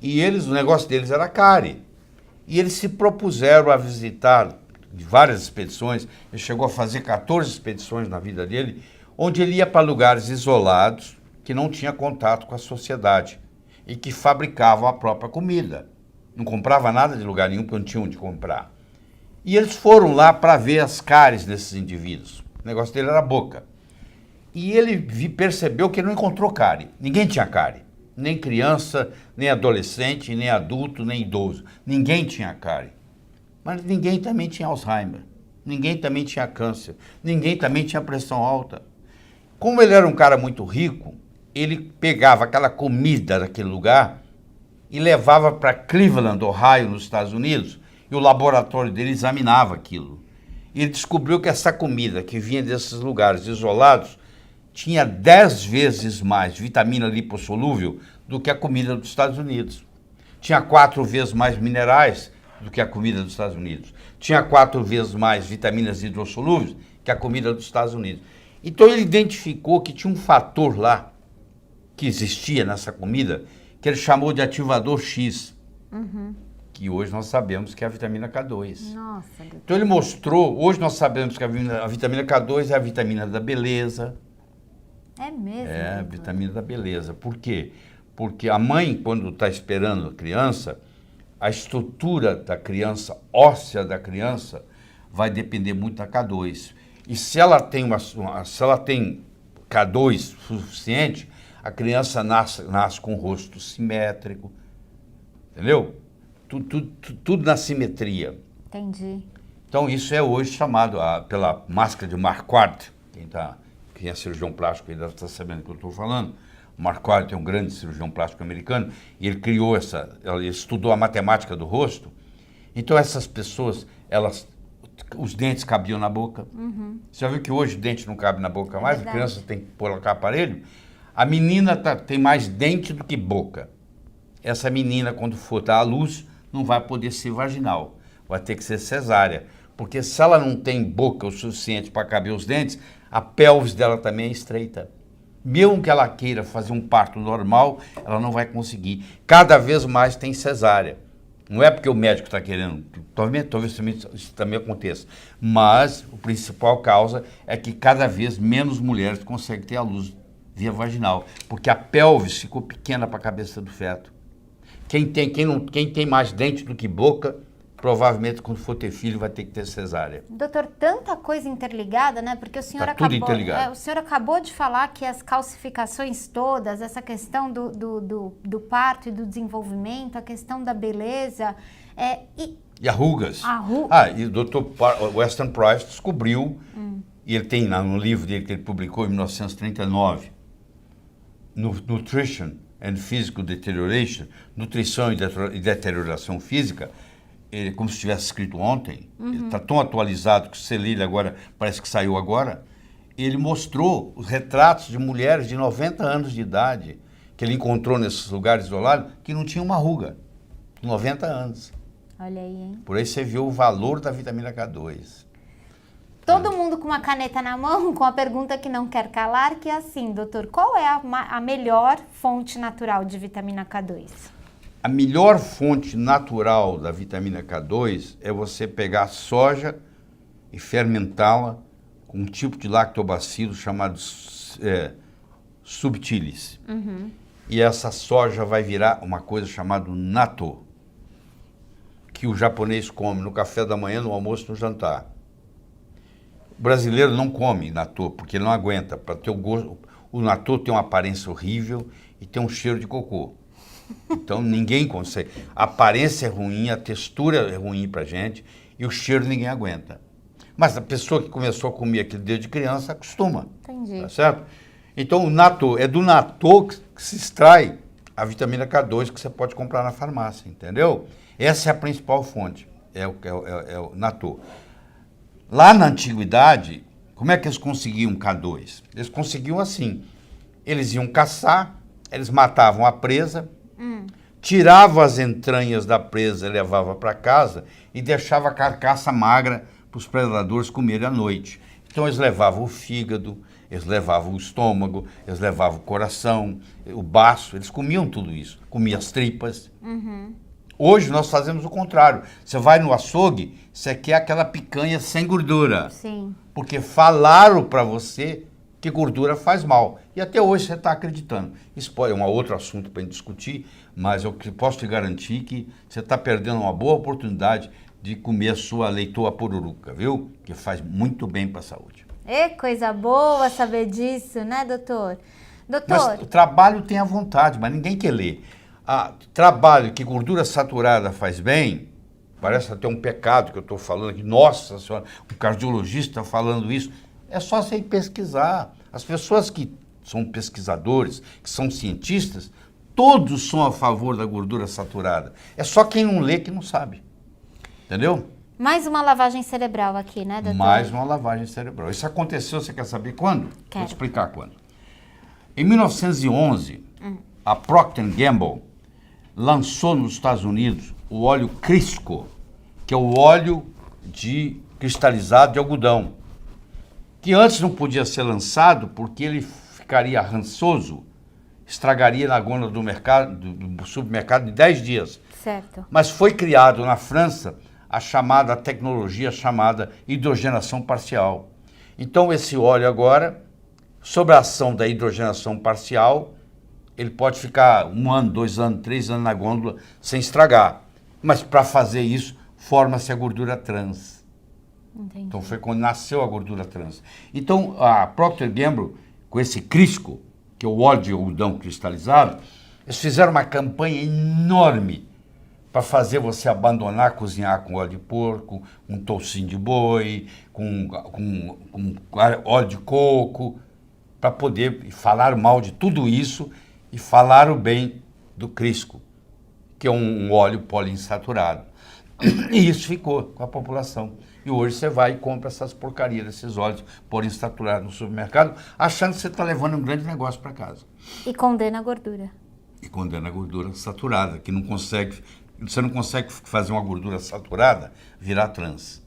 e o negócio deles era cárie. E eles se propuseram a visitar várias expedições. Ele chegou a fazer 14 expedições na vida dele, onde ele ia para lugares isolados, que não tinha contato com a sociedade, e que fabricavam a própria comida. Não comprava nada de lugar nenhum, porque não tinham onde comprar. E eles foram lá para ver as cáries desses indivíduos. O negócio dele era a boca. E ele percebeu que ele não encontrou cárie. Ninguém tinha cárie. Nem criança, nem adolescente, nem adulto, nem idoso. Ninguém tinha cárie. Mas ninguém também tinha Alzheimer. Ninguém também tinha câncer. Ninguém também tinha pressão alta. Como ele era um cara muito rico, ele pegava aquela comida daquele lugar e levava para Cleveland, Ohio, nos Estados Unidos, e o laboratório dele examinava aquilo. E ele descobriu que essa comida que vinha desses lugares isolados tinha 10 vezes mais vitamina lipossolúvel do que a comida dos Estados Unidos. Tinha 4 vezes mais minerais do que a comida dos Estados Unidos. Tinha 4 vezes mais vitaminas hidrossolúveis que a comida dos Estados Unidos. Então ele identificou que tinha um fator lá que existia nessa comida que ele chamou de ativador X, que hoje nós sabemos que é a vitamina K2. Nossa, doutor. Então ele mostrou, hoje nós sabemos que a vitamina K2 é a vitamina da beleza. É mesmo? É, a doutor? vitamina da beleza. Por quê? Porque a mãe, quando está esperando a criança, a estrutura da criança, óssea da criança, vai depender muito da K2. E se ela tem, se ela tem K2 suficiente, a criança nasce com o rosto simétrico, entendeu? Tudo na simetria. Entendi. Então isso é hoje chamado pela máscara de Marquardt. Quem é cirurgião plástico ainda está sabendo do que eu estou falando. Marquardt é um grande cirurgião plástico americano e ele criou ele estudou a matemática do rosto. Então essas pessoas, os dentes cabiam na boca. Uhum. Você já viu que hoje o dente não cabe na boca mais? A criança tem que colocar aparelho. A menina tem mais dente do que boca. Essa menina, quando for dar à luz, não vai poder ser vaginal. Vai ter que ser cesárea. Porque se ela não tem boca o suficiente para caber os dentes, a pelvis dela também é estreita. Mesmo que ela queira fazer um parto normal, ela não vai conseguir. Cada vez mais tem cesárea. Não é porque o médico está querendo, talvez isso também aconteça, mas a principal causa é que cada vez menos mulheres conseguem ter a luz via vaginal, porque a pelvis ficou pequena para a cabeça do feto. Quem tem mais dente do que boca, provavelmente quando for ter filho vai ter que ter cesárea. Doutor, tanta coisa interligada, né? Porque o senhor o senhor acabou de falar que as calcificações todas, essa questão do parto e do desenvolvimento, a questão da beleza, e arrugas. E o Dr. Weston Price descobriu, e ele tem no livro dele que ele publicou em 1939, Nutrition and Physical Deterioration, Nutrição e Deterioração Física, ele, como se tivesse escrito ontem, ele está tão atualizado que se ele agora, parece que saiu agora, ele mostrou os retratos de mulheres de 90 anos de idade, que ele encontrou nesses lugares isolados, que não tinham uma ruga, 90 anos. Olha aí, hein? Por aí você viu o valor da vitamina K2. Todo mundo com uma caneta na mão, com a pergunta que não quer calar, que é assim, doutor, qual é a melhor fonte natural de vitamina K2? A melhor fonte natural da vitamina K2 é você pegar a soja e fermentá-la com um tipo de lactobacilo chamado subtilis. E essa soja vai virar uma coisa chamada natto, que o japonês come no café da manhã, no almoço e no jantar. O brasileiro não come natto, porque ele não aguenta. Para ter o gosto, o natto tem uma aparência horrível e tem um cheiro de cocô. Então ninguém consegue. A aparência é ruim, a textura é ruim pra gente e o cheiro ninguém aguenta. Mas a pessoa que começou a comer aquele desde criança acostuma. Entendi. Tá certo? Então o natto, é do natto que se extrai a vitamina K2 que você pode comprar na farmácia, entendeu? Essa é a principal fonte, é o natto. Lá na antiguidade, como é que eles conseguiam K2? Eles conseguiam assim, eles iam caçar, eles matavam a presa, tiravam as entranhas da presa e levavam para casa e deixava a carcaça magra para os predadores comerem à noite. Então eles levavam o fígado, eles levavam o estômago, eles levavam o coração, o baço, eles comiam tudo isso, comiam as tripas. Hoje nós fazemos o contrário. Você vai no açougue, você quer aquela picanha sem gordura. Sim. Porque falaram para você que gordura faz mal. E até hoje você está acreditando. Isso pode, é um outro assunto para a gente discutir, mas eu posso te garantir que você está perdendo uma boa oportunidade de comer a sua leitoa pururuca, viu? Que faz muito bem para a saúde. Coisa boa saber disso, né, doutor? Mas o trabalho tem a vontade, mas ninguém quer ler. Trabalho que gordura saturada faz bem, parece até um pecado que eu estou falando aqui. Nossa senhora, um cardiologista falando isso. É só você ir pesquisar. As pessoas que são pesquisadores, que são cientistas, todos são a favor da gordura saturada. É só quem não lê que não sabe. Entendeu? Mais uma lavagem cerebral aqui, né, doutor? Mais uma lavagem cerebral. Isso aconteceu, você quer saber quando? Quero. Vou te explicar quando. Em 1911, a Procter & Gamble lançou nos Estados Unidos o óleo Crisco, que é o óleo cristalizado de algodão, que antes não podia ser lançado porque ele ficaria rançoso, estragaria na gôndola do mercado, do supermercado em 10 dias. Certo. Mas foi criado na França a tecnologia chamada hidrogenação parcial. Então esse óleo agora, sob a ação da hidrogenação parcial, ele pode ficar 1 ano, 2 anos, 3 anos na gôndola sem estragar. Mas para fazer isso, forma-se a gordura trans. Entendi. Então foi quando nasceu a gordura trans. Então a Procter & Gamble, com esse Crisco, que é o óleo de algodão cristalizado, eles fizeram uma campanha enorme para fazer você abandonar cozinhar com óleo de porco, com toucinho de boi, com óleo de coco, para poder falar mal de tudo isso e falar o bem do Crisco, que é um óleo poliinsaturado. E isso ficou com a população. E hoje você vai e compra essas porcarias desses óleos poliinsaturados no supermercado, achando que você está levando um grande negócio para casa. E condena a gordura. E condena a gordura saturada, que você não consegue fazer uma gordura saturada virar trans.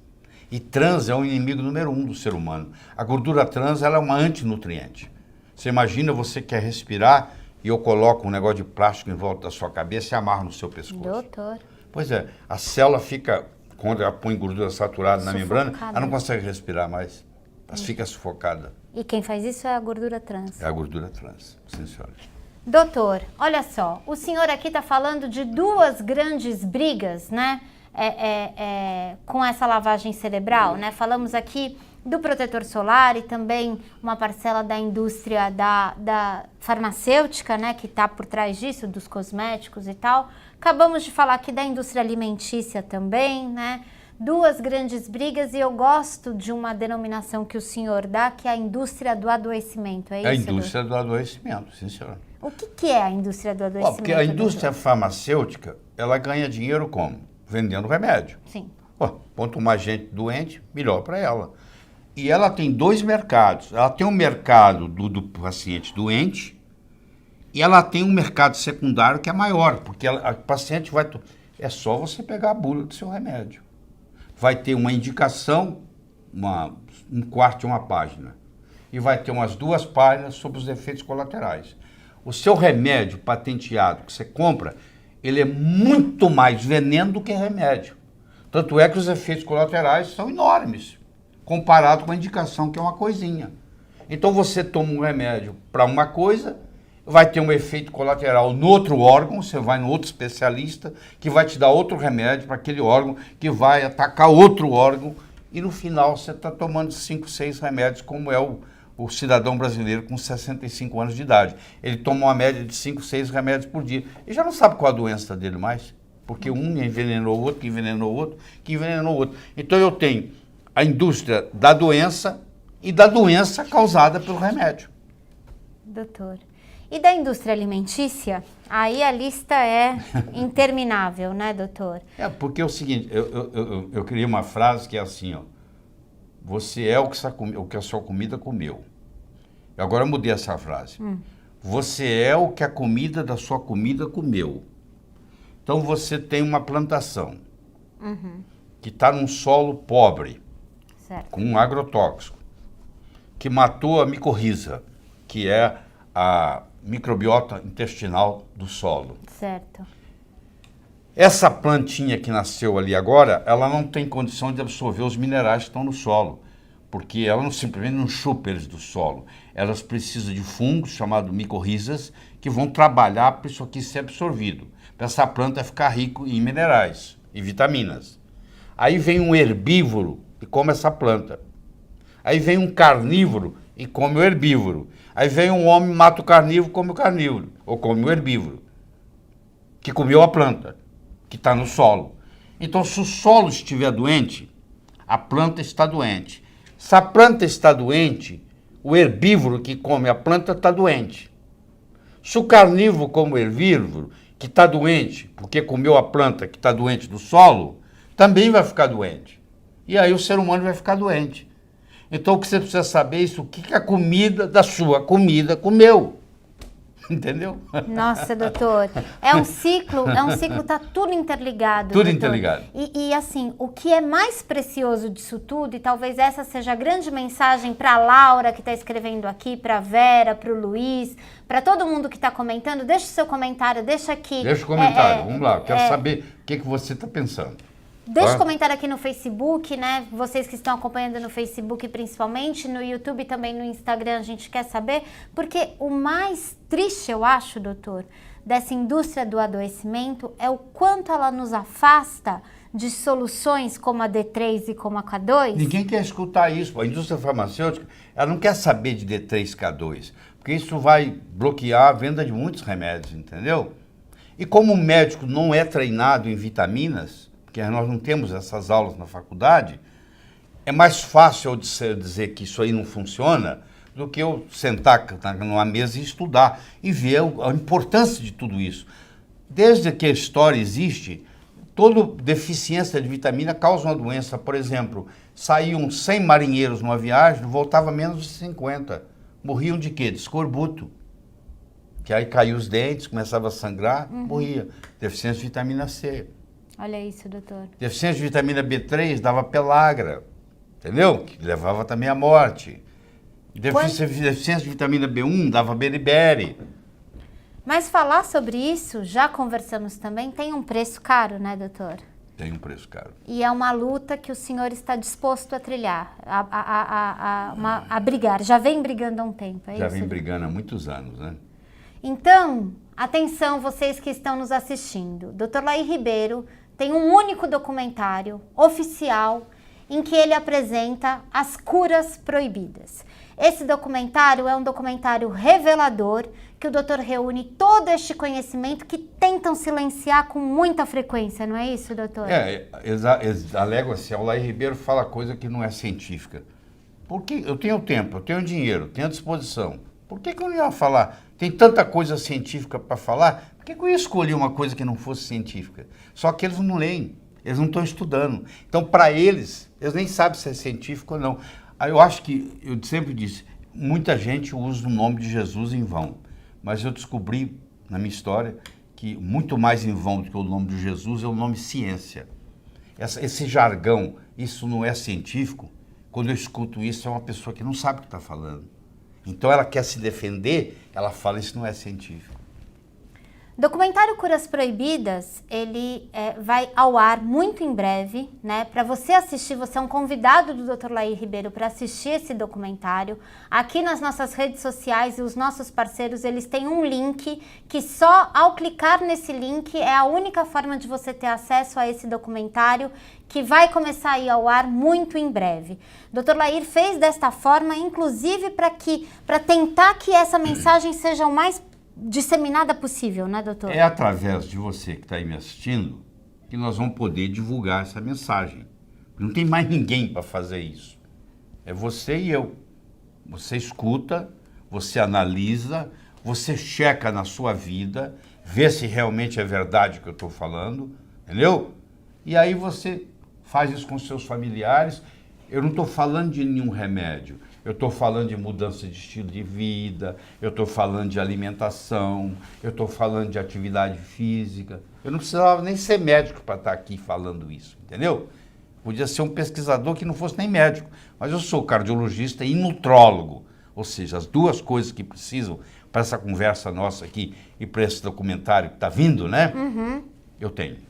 E trans é o inimigo número 1 do ser humano. A gordura trans ela é uma antinutriente. Você imagina, você quer respirar e eu coloco um negócio de plástico em volta da sua cabeça e amarro no seu pescoço. Doutor. Pois é, a célula fica, quando ela põe gordura saturada na membrana, ela não consegue respirar mais. Ela fica sufocada. E quem faz isso é a gordura trans. É a gordura trans, sim senhora. Doutor, olha só, o senhor aqui está falando de 2 grandes brigas, né? Com essa lavagem cerebral, né? Falamos aqui do protetor solar e também uma parcela da indústria da farmacêutica, né? Que está por trás disso, dos cosméticos e tal. Acabamos de falar aqui da indústria alimentícia também, né? 2 grandes brigas e eu gosto de uma denominação que o senhor dá, que é a indústria do adoecimento, é isso? É a indústria do adoecimento, sim senhora. O que é a indústria do adoecimento? Porque a indústria farmacêutica, ela ganha dinheiro como? Vendendo remédio. Sim. Quanto mais gente doente, melhor para ela. E ela tem 2 mercados. Ela tem um mercado do paciente doente e ela tem um mercado secundário que é maior, porque a paciente vai... É só você pegar a bula do seu remédio. Vai ter uma indicação, um quarto de uma página. E vai ter umas 2 páginas sobre os efeitos colaterais. O seu remédio patenteado que você compra, ele é muito mais veneno do que remédio. Tanto é que os efeitos colaterais são enormes, comparado com a indicação, que é uma coisinha. Então você toma um remédio para uma coisa, vai ter um efeito colateral no outro órgão, você vai no outro especialista, que vai te dar outro remédio para aquele órgão, que vai atacar outro órgão, e no final você está tomando 5, 6 remédios, como é o cidadão brasileiro com 65 anos de idade. Ele toma uma média de 5, 6 remédios por dia. E já não sabe qual a doença dele mais, porque um envenenou o outro, que envenenou o outro, que envenenou o outro. Então eu tenho a indústria da doença e da doença causada pelo remédio. Doutor. E da indústria alimentícia, aí a lista é interminável, né, doutor? Porque é o seguinte, eu criei uma frase que é assim, ó. Você é o que a sua comida comeu. Agora eu mudei essa frase. Você é o que a comida da sua comida comeu. Então você tem uma plantação que está num solo pobre, Certo. com um agrotóxico, que matou a micorriza, que é a microbiota intestinal do solo. Certo. Essa plantinha que nasceu ali agora, ela não tem condição de absorver os minerais que estão no solo, porque ela simplesmente não chupa eles do solo. Elas precisam de fungos, chamados micorrizas, que vão trabalhar para isso aqui ser absorvido, para essa planta ficar rica em minerais e vitaminas. Aí vem um herbívoro e come essa planta. Aí vem um carnívoro e come o herbívoro. Aí vem um homem, mata o carnívoro, come o carnívoro, ou come o herbívoro, que comeu a planta, que está no solo. Então, se o solo estiver doente, a planta está doente. Se a planta está doente, o herbívoro que come a planta está doente. Se o carnívoro come o herbívoro, que está doente, porque comeu a planta que está doente do solo, também vai ficar doente. E aí o ser humano vai ficar doente. Então, o que você precisa saber é isso, o que a comida da sua comida comeu. Entendeu? Nossa, doutor, é um ciclo, tá tudo interligado. Tudo doutor. interligado. E assim, o que é mais precioso disso tudo, e talvez essa seja a grande mensagem para a Laura que está escrevendo aqui, para a Vera, para o Luiz, para todo mundo que está comentando, deixa o seu comentário, deixa aqui. Deixa o comentário, vamos lá, eu quero saber o que você está pensando. Deixa um comentário aqui no Facebook, né? Vocês que estão acompanhando no Facebook principalmente, no YouTube também, no Instagram, a gente quer saber. Porque o mais triste, eu acho, doutor, dessa indústria do adoecimento é o quanto ela nos afasta de soluções como a D3 e como a K2. Ninguém quer escutar isso. A indústria farmacêutica, ela não quer saber de D3, K2, porque isso vai bloquear a venda de muitos remédios, entendeu? E como o médico não é treinado em vitaminas, porque nós não temos essas aulas na faculdade, é mais fácil eu dizer que isso aí não funciona do que eu sentar numa mesa e estudar e ver a importância de tudo isso. Desde que a história existe, toda deficiência de vitamina causa uma doença. Por exemplo, saíam 100 marinheiros numa viagem, voltava menos de 50. Morriam de quê? De escorbuto. Que aí caiu os dentes, começava a sangrar, morria. Deficiência de vitamina C. Olha isso, doutor. Deficiência de vitamina B3 dava pelagra, entendeu? Que levava também à morte. Deficiência de vitamina B1 dava beriberi. Mas falar sobre isso, já conversamos também, tem um preço caro, né, doutor? Tem um preço caro. E é uma luta que o senhor está disposto a trilhar, a brigar. Já vem brigando há um tempo, é isso? Já vem brigando há muitos anos, né? Então, atenção vocês que estão nos assistindo. Dr. Laí Ribeiro tem um único documentário oficial em que ele apresenta as curas proibidas. Esse documentário é um documentário revelador que o doutor reúne todo este conhecimento que tentam silenciar com muita frequência, não é isso, doutor? Eles alegam assim, o Laí Ribeiro fala coisa que não é científica. Porque eu tenho tempo, eu tenho dinheiro, tenho à disposição. Por que eu não ia falar? Tem tanta coisa científica para falar, por que eu ia escolher uma coisa que não fosse científica? Só que eles não leem, eles não estão estudando. Então, para eles nem sabem se é científico ou não. Aí eu acho que, eu sempre disse, muita gente usa o nome de Jesus em vão. Mas eu descobri, na minha história, que muito mais em vão do que o nome de Jesus é o nome ciência. Esse jargão, isso não é científico, quando eu escuto isso, é uma pessoa que não sabe o que está falando. Então ela quer se defender, ela fala, isso não é científico. Documentário Curas Proibidas, ele vai ao ar muito em breve, né? Para você assistir, você é um convidado do Dr. Laí Ribeiro para assistir esse documentário. Aqui nas nossas redes sociais e os nossos parceiros, eles têm um link que só ao clicar nesse link é a única forma de você ter acesso a esse documentário que vai começar a ir ao ar muito em breve. Dr. Laí fez desta forma, inclusive para tentar que essa mensagem seja o mais disseminada possível, né, doutor? É através de você que está aí me assistindo que nós vamos poder divulgar essa mensagem. Não tem mais ninguém para fazer isso. É você e eu. Você escuta, você analisa, você checa na sua vida, vê se realmente é verdade o que eu estou falando, entendeu? E aí você faz isso com seus familiares. Eu não estou falando de nenhum remédio. Eu estou falando de mudança de estilo de vida, eu estou falando de alimentação, eu estou falando de atividade física. Eu não precisava nem ser médico para estar aqui falando isso, entendeu? Podia ser um pesquisador que não fosse nem médico, mas eu sou cardiologista e nutrólogo, ou seja, as duas coisas que precisam para essa conversa nossa aqui e para esse documentário que está vindo, né? Eu tenho.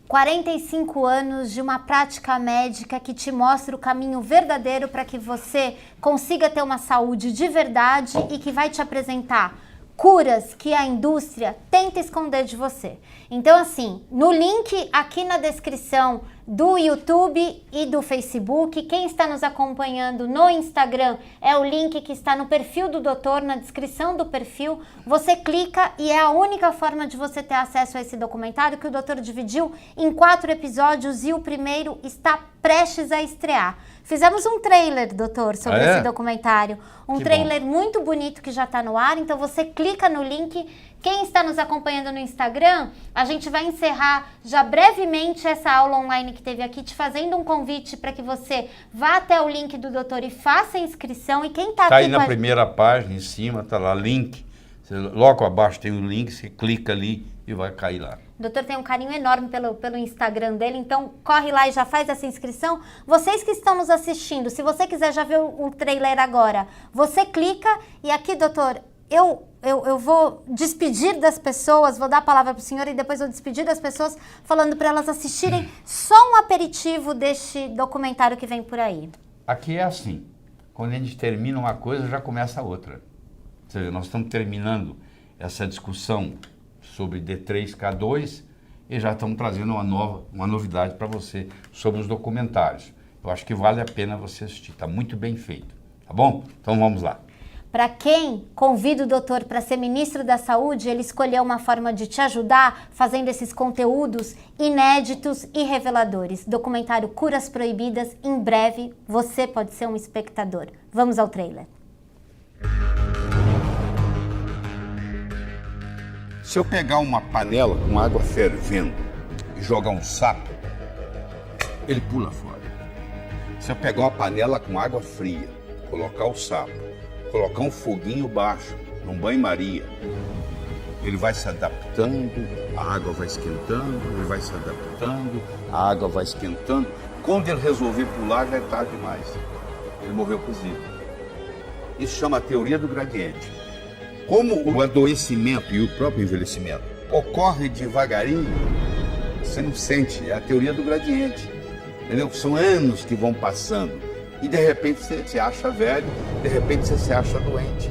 45 anos de uma prática médica que te mostra o caminho verdadeiro para que você consiga ter uma saúde de verdade e que vai te apresentar curas que a indústria tenta esconder de você. Então, assim, no link aqui na descrição do YouTube e do Facebook, quem está nos acompanhando no Instagram é o link que está no perfil do doutor, na descrição do perfil. Você clica e é a única forma de você ter acesso a esse documentário que o doutor dividiu em 4 episódios e o primeiro está prestes a estrear. Fizemos um trailer, doutor, sobre esse documentário. Um trailer muito bonito que já está no ar, então você clica no link. Quem está nos acompanhando no Instagram, a gente vai encerrar já brevemente essa aula online que teve aqui, te fazendo um convite para que você vá até o link do doutor e faça a inscrição. E quem está aqui aí na primeira página, em cima, está lá, link. Logo abaixo tem o link, você clica ali e vai cair lá. O doutor tem um carinho enorme pelo Instagram dele, então corre lá e já faz essa inscrição. Vocês que estão nos assistindo, se você quiser já ver o trailer agora, você clica e aqui, doutor, eu vou despedir das pessoas, vou dar a palavra para o senhor e depois vou despedir das pessoas falando para elas assistirem só um aperitivo deste documentário que vem por aí. Aqui é assim, quando a gente termina uma coisa, já começa a outra. Ou seja, nós estamos terminando essa discussão sobre D3K2 e já estamos trazendo uma novidade para você sobre os documentários. Eu acho que vale a pena você assistir, está muito bem feito, tá bom? Então vamos lá. Para quem convida o doutor para ser ministro da Saúde, ele escolheu uma forma de te ajudar fazendo esses conteúdos inéditos e reveladores. Documentário Curas Proibidas, em breve você pode ser um espectador. Vamos ao trailer. Se eu pegar uma panela com água fervendo e jogar um sapo, ele pula fora. Se eu pegar uma panela com água fria, colocar o sapo, colocar um foguinho baixo, num banho-maria, ele vai se adaptando, a água vai esquentando, ele vai se adaptando, a água vai esquentando. Quando ele resolver pular, já é tarde demais. Ele morreu cozido. Isso chama a teoria do gradiente. Como o adoecimento e o próprio envelhecimento ocorre devagarinho, você não sente, é a teoria do gradiente. Entendeu? São anos que vão passando. E de repente você se acha velho, de repente você se acha doente.